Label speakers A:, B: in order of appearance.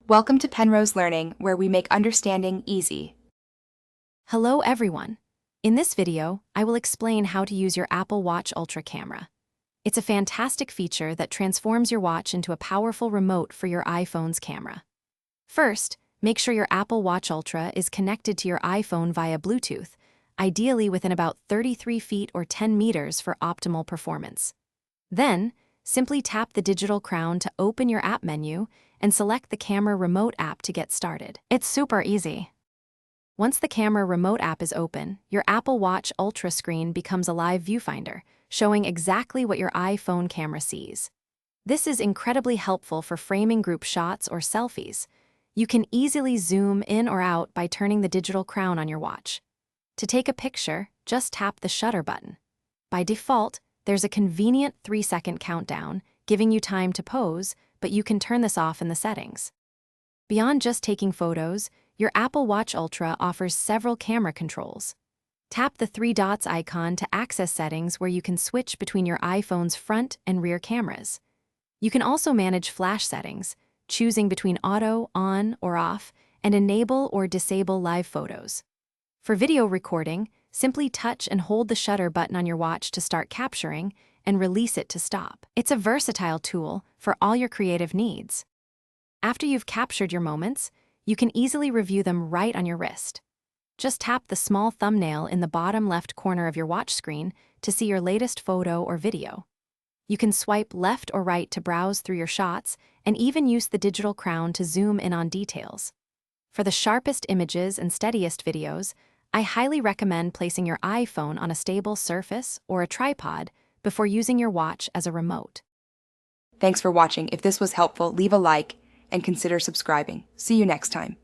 A: Welcome to Penrose Learning, where we make understanding easy.
B: Hello everyone. In this video, I will explain how to use your Apple Watch Ultra camera. It's a fantastic feature that transforms your watch into a powerful remote for your iPhone's camera. First, make sure your Apple Watch Ultra is connected to your iPhone via Bluetooth, ideally within about 33 feet or 10 meters for optimal performance. Then, simply tap the digital crown to open your app menu and select the Camera Remote app to get started. It's super easy. Once the Camera Remote app is open, your Apple Watch Ultra screen becomes a live viewfinder, showing exactly what your iPhone camera sees. This is incredibly helpful for framing group shots or selfies. You can easily zoom in or out by turning the digital crown on your watch. To take a picture, just tap the shutter button. By default, there's a convenient 3-second countdown, giving you time to pose, but you can turn this off in the settings. Beyond just taking photos, your Apple Watch Ultra offers several camera controls. Tap the 3 dots icon to access settings where you can switch between your iPhone's front and rear cameras. You can also manage flash settings, choosing between auto, on, or off, and enable or disable live photos. For video recording, simply touch and hold the shutter button on your watch to start capturing and release it to stop. It's a versatile tool for all your creative needs. After you've captured your moments, you can easily review them right on your wrist. Just tap the small thumbnail in the bottom left corner of your watch screen to see your latest photo or video. You can swipe left or right to browse through your shots and even use the digital crown to zoom in on details. For the sharpest images and steadiest videos, I highly recommend placing your iPhone on a stable surface or a tripod before using your watch as a remote.
A: Thanks for watching. If this was helpful, leave a like and consider subscribing. See you next time.